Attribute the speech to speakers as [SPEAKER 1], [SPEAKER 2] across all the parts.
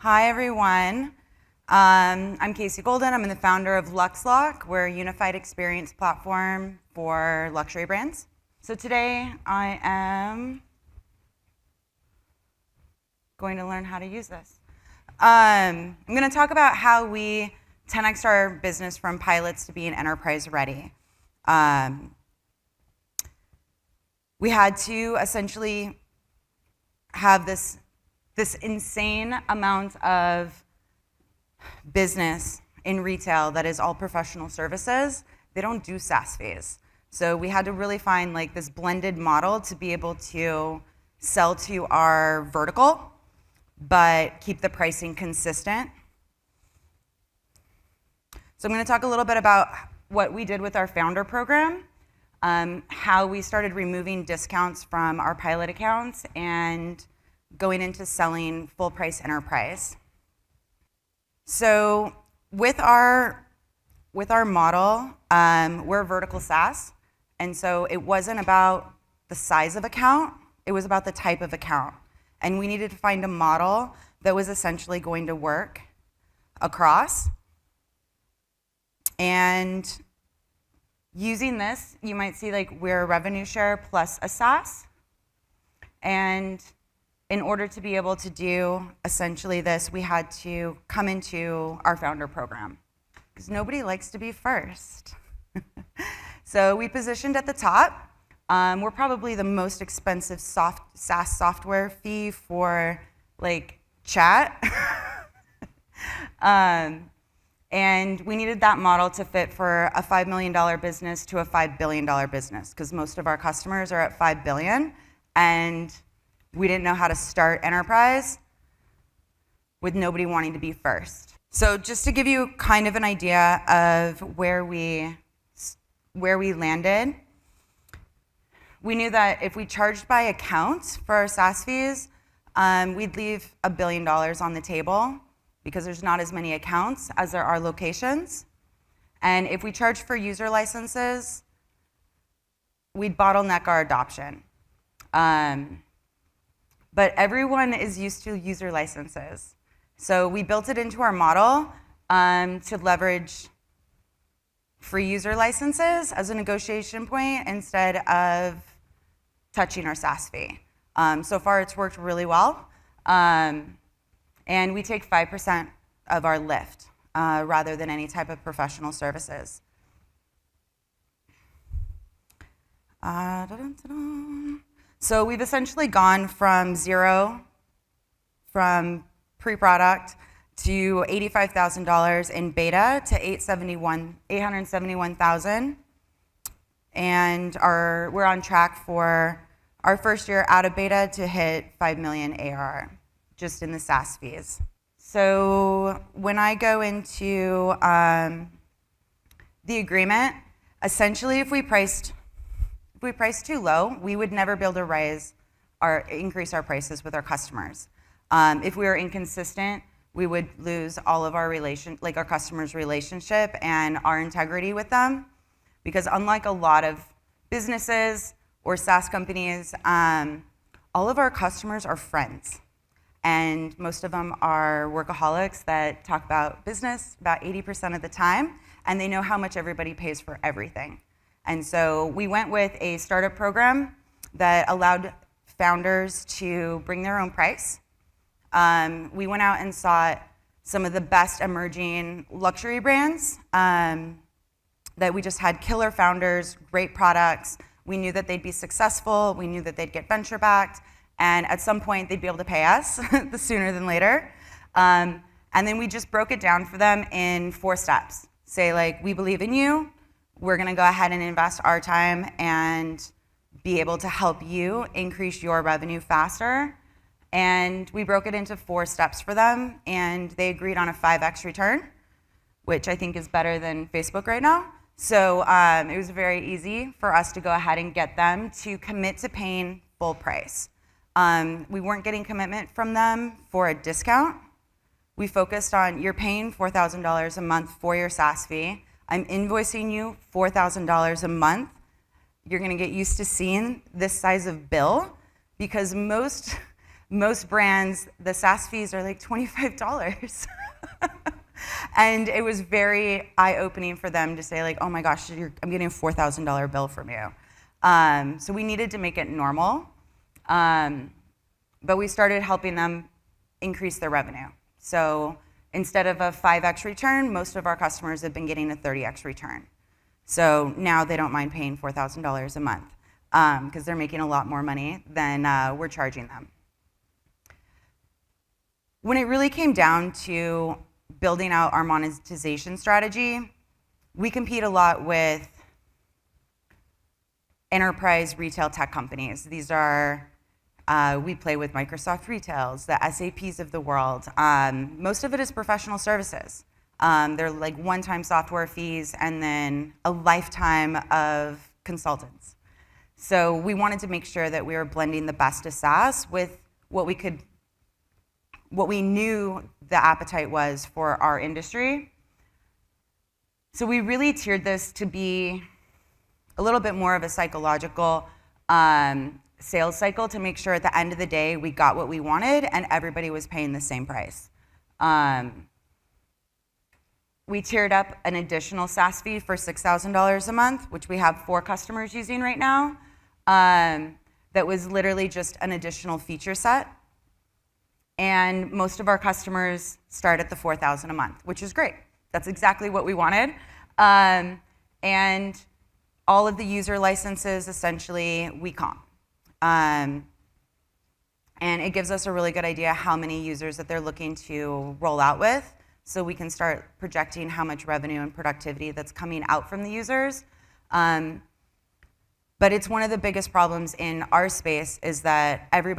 [SPEAKER 1] Hi, everyone. I'm Casey Golden. I'm the founder of LuxLock. We're a unified experience platform for luxury brands. So today I am going to learn how to use this. I'm going to talk about how we 10x our business from pilots to being enterprise ready. We had to essentially have this insane amount of business in retail that is all professional services. They don't do SaaS fees. So we had to really find like this blended model to be able to sell to our vertical, but keep the pricing consistent. So I'm going to talk a little bit about what we did with our founder program, how we started removing discounts from our pilot accounts, and going into selling full price enterprise. So with our model, we're vertical SaaS, and so it wasn't about the size of account, it was about the type of account. And we needed to find a model that was essentially going to work across. And using this, you might see like we're a revenue share plus a SaaS. And in order to be able to do essentially this, we had to come into our founder program because nobody likes to be first. So we positioned at the top. We're probably the most expensive SaaS software fee for like chat. And we needed that model to fit for a $5 million business to a $5 billion business because most of our customers are at $5 billion, and we didn't know how to start enterprise with nobody wanting to be first. So just to give you kind of an idea of where we landed, we knew that if we charged by account for our SaaS fees, we'd leave $1 billion on the table because there's not as many accounts as there are locations. And if we charge for user licenses, we'd bottleneck our adoption. But everyone is used to user licenses. So we built it into our model to leverage free user licenses as a negotiation point instead of touching our SaaS fee. So far it's worked really well. And we take 5% of our lift rather than any type of professional services. So we've essentially gone from zero, from pre-product to $85,000 in beta to $871,000, and we're on track for our first year out of beta to hit 5 million ARR just in the SaaS fees. So when I go into the agreement, essentially if we priced too low, we would never be able to increase our prices with our customers. If we were inconsistent, we would lose all of our our customers' relationship and our integrity with them. Because unlike a lot of businesses or SaaS companies, all of our customers are friends. And most of them are workaholics that talk about business about 80% of the time, and they know how much everybody pays for everything. And so we went with a startup program that allowed founders to bring their own price. We went out and sought some of the best emerging luxury brands that we just had killer founders, great products. We knew that they'd be successful. We knew that they'd get venture backed. And at some point, they'd be able to pay us the sooner than later. And then we just broke it down for them in 4 steps. Say like, we believe in you. We're gonna go ahead and invest our time and be able to help you increase your revenue faster. And we broke it into 4 steps for them, and they agreed on a 5x return, which I think is better than Facebook right now. So it was very easy for us to go ahead and get them to commit to paying full price. We weren't getting commitment from them for a discount. We focused on, you're paying $4,000 a month for your SaaS fee. I'm invoicing you $4,000 a month. You're gonna get used to seeing this size of bill because most most brands, the SaaS fees are like $25. And it was very eye-opening for them to say like, oh my gosh, I'm getting a $4,000 bill from you. So we needed to make it normal. But we started helping them increase their revenue. So instead of a 5x return, most of our customers have been getting a 30x return. So now they don't mind paying $4,000 a month because they're making a lot more money than we're charging them. When it really came down to building out our monetization strategy, we compete a lot with enterprise retail tech companies. These are, we play with Microsoft Retails, the SAPs of the world. Most of it is professional services. They're like one-time software fees and then a lifetime of consultants. So we wanted to make sure that we were blending the best of SaaS with what we knew the appetite was for our industry. So we really tiered this to be a little bit more of a psychological sales cycle to make sure at the end of the day we got what we wanted and everybody was paying the same price. We tiered up an additional SaaS fee for $6,000 a month, which we have 4 customers using right now. That was literally just an additional feature set. And most of our customers start at the $4,000 a month, which is great. That's exactly what we wanted. And all of the user licenses, essentially, we comp. And it gives us a really good idea how many users that they're looking to roll out with, so we can start projecting how much revenue and productivity that's coming out from the users. But it's one of the biggest problems in our space is that every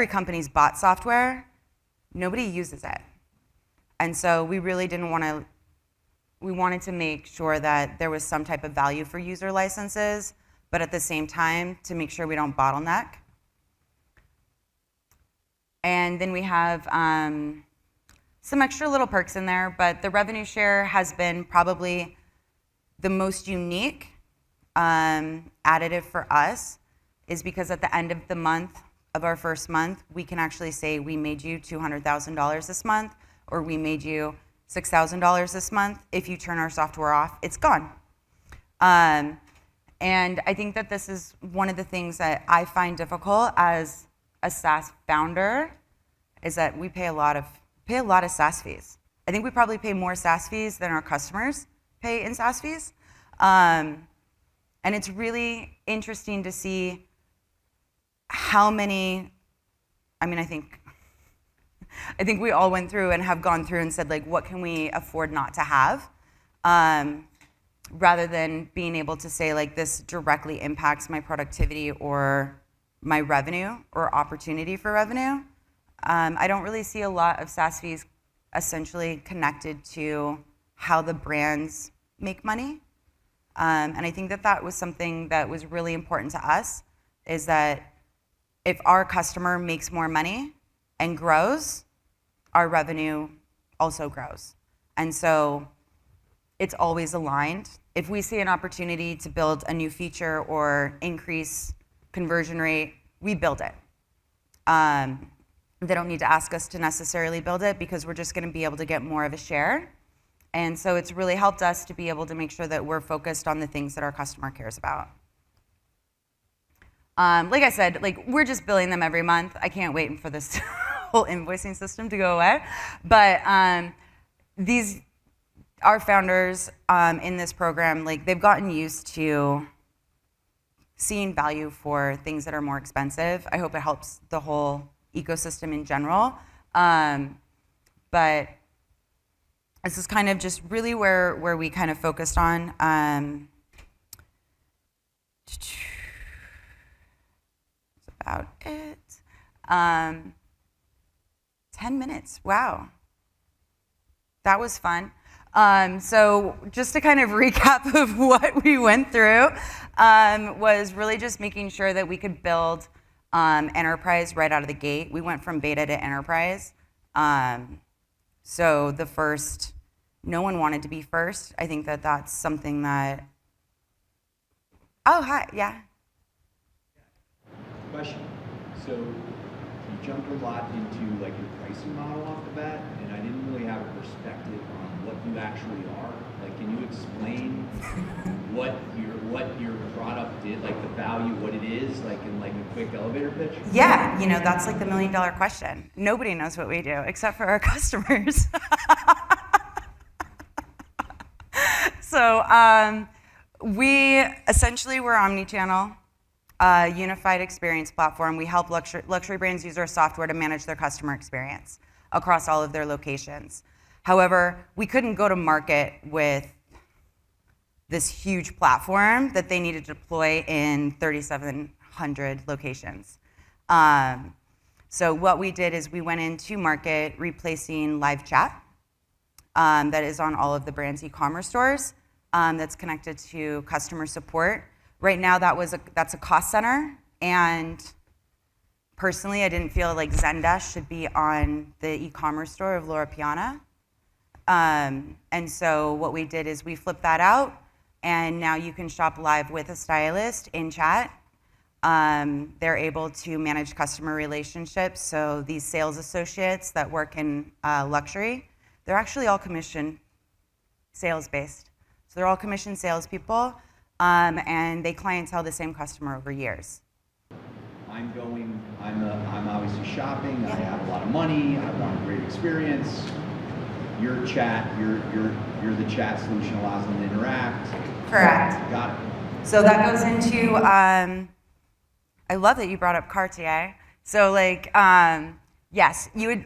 [SPEAKER 1] company's bought software, nobody uses it. And so we really we wanted to make sure that there was some type of value for user licenses, but at the same time, to make sure we don't bottleneck. And then we have some extra little perks in there, but the revenue share has been probably the most unique additive for us, is because at the end of the month, of our first month, we can actually say we made you $200,000 this month, or we made you $6,000 this month. If you turn our software off, it's gone. And I think that this is one of the things that I find difficult as a SaaS founder, is that we pay a lot of SaaS fees. I think we probably pay more SaaS fees than our customers pay in SaaS fees. And it's really interesting to see how many, I think we all went through and have gone through and said, like, what can we afford not to have? Rather than being able to say, like, this directly impacts my productivity or my revenue or opportunity for revenue. I don't really see a lot of SaaS fees essentially connected to how the brands make money. And I think that that was something that was really important to us, is that if our customer makes more money and grows, our revenue also grows. And so it's always aligned. If we see an opportunity to build a new feature or increase conversion rate, we build it. They don't need to ask us to necessarily build it, because we're just gonna be able to get more of a share. And so it's really helped us to be able to make sure that we're focused on the things that our customer cares about. Like I said, like, we're just billing them every month. I can't wait for this whole invoicing system to go away. But our founders in this program, like, they've gotten used to seeing value for things that are more expensive. I hope it helps the whole ecosystem in general. But this is kind of just really where we kind of focused on. That's about it. 10 minutes, wow. That was fun. So just to kind of recap of what we went through, was really just making sure that we could build enterprise right out of the gate. We went from beta to enterprise. So no one wanted to be first. I think that that's something that, oh, hi, yeah.
[SPEAKER 2] Question. So you jumped a lot into like your pricing model off the bat, and I didn't really have a perspective on what you actually are. Like, can you explain what your product did, like the value, what it is, like in like a quick elevator pitch?
[SPEAKER 1] Yeah, that's like the $1 million question. Nobody knows what we do except for our customers. So we essentially we're omni-channel, unified experience platform. We help luxury brands use our software to manage their customer experience across all of their locations. However, we couldn't go to market with this huge platform that they needed to deploy in 3,700 locations. So what we did is we went into market replacing live chat that is on all of the brand's e-commerce stores, that's connected to customer support. Right now, that's a cost center, and personally, I didn't feel like Zendesk should be on the e-commerce store of Loro Piana. And so what we did is we flipped that out, and now you can shop live with a stylist in chat. They're able to manage customer relationships. So these sales associates that work in luxury, they're actually all commission sales-based. So they're all commission salespeople, and they clientele the same customer over years.
[SPEAKER 2] I'm obviously shopping. I have a lot of money. I want a great experience. Your chat, you're the chat solution allows them to interact.
[SPEAKER 1] Correct.
[SPEAKER 2] Got it.
[SPEAKER 1] So that goes into, I love that you brought up Cartier. So yes, you would,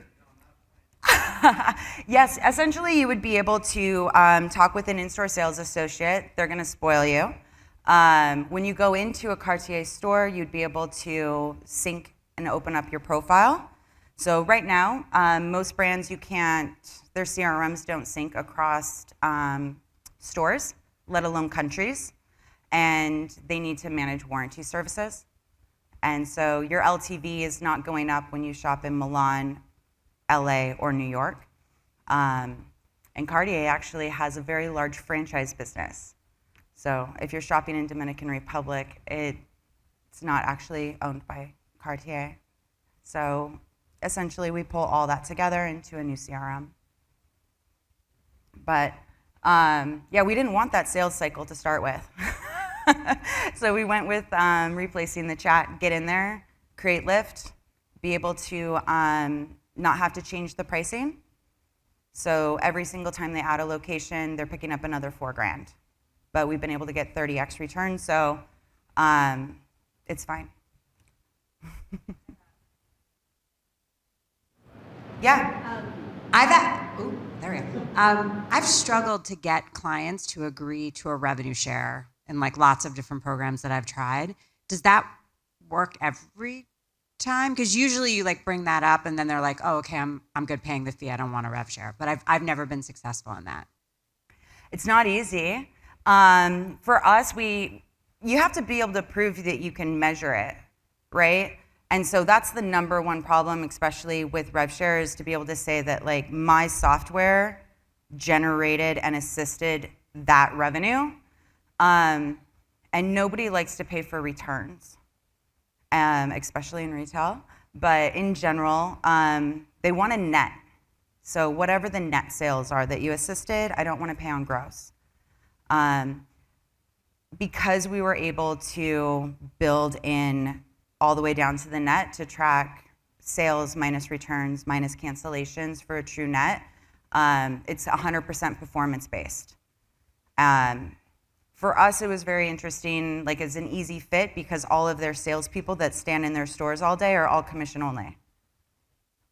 [SPEAKER 1] yes, essentially you would be able to talk with an in-store sales associate. They're gonna spoil you. When you go into a Cartier store, you'd be able to sync and open up your profile. So right now, most brands their CRMs don't sync across stores, let alone countries, and they need to manage warranty services. And so your LTV is not going up when you shop in Milan, LA, or New York. And Cartier actually has a very large franchise business. So if you're shopping in Dominican Republic, it's not actually owned by Cartier. So essentially, we pull all that together into a new CRM. But yeah, we didn't want that sales cycle to start with. So we went with replacing the chat, get in there, create lift, be able to not have to change the pricing. So every single time they add a location, they're picking up another $4,000. But we've been able to get 30x returns, so it's fine. Yeah.
[SPEAKER 3] I've struggled to get clients to agree to a revenue share in like lots of different programs that I've tried. Does that work every time? Because usually you like bring that up and then they're like, oh, okay, I'm good paying the fee. I don't want a rev share. But I've never been successful in that.
[SPEAKER 1] It's not easy. For us, you have to be able to prove that you can measure it, right? And so that's the number one problem, especially with rev share, is to be able to say that like my software generated and assisted that revenue. And nobody likes to pay for returns, especially in retail. But in general, they want a net. So whatever the net sales are that you assisted, I don't want to pay on gross. Because we were able to build in all the way down to the net to track sales minus returns minus cancellations for a true net, it's 100% performance-based. For us, it was very interesting, like it's an easy fit because all of their salespeople that stand in their stores all day are all commission only.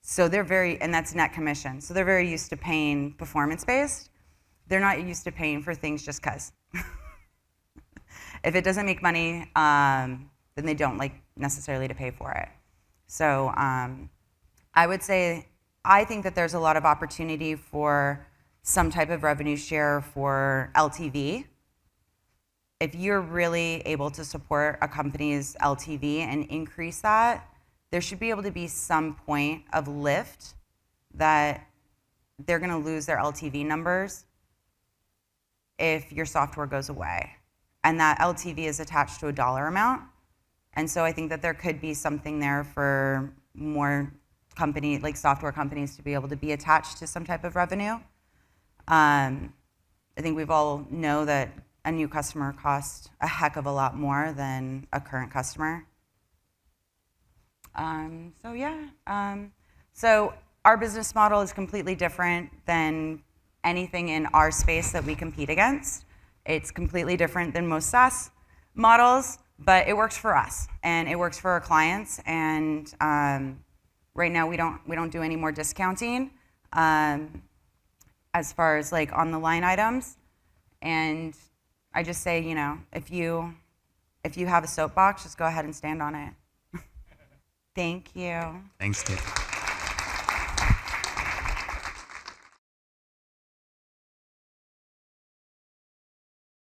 [SPEAKER 1] So and that's net commission. So they're very used to paying performance-based. They're not used to paying for things just cause. If it doesn't make money, then they don't like necessarily to pay for it. So I would say, I think that there's a lot of opportunity for some type of revenue share for LTV. If you're really able to support a company's LTV and increase that, there should be able to be some point of lift that they're gonna lose their LTV numbers if your software goes away. And that LTV is attached to a dollar amount. And so I think that there could be something there for more like software companies to be able to be attached to some type of revenue. I think we've all know that a new customer costs a heck of a lot more than a current customer. So our business model is completely different than anything in our space that we compete against. It's completely different than most SaaS models, but it works for us and it works for our clients. And right now we don't do any more discounting as far as like on the line items. And I just say, you know, if you have a soapbox, just go ahead and stand on it. Thank you.
[SPEAKER 4] Thanks, Dave.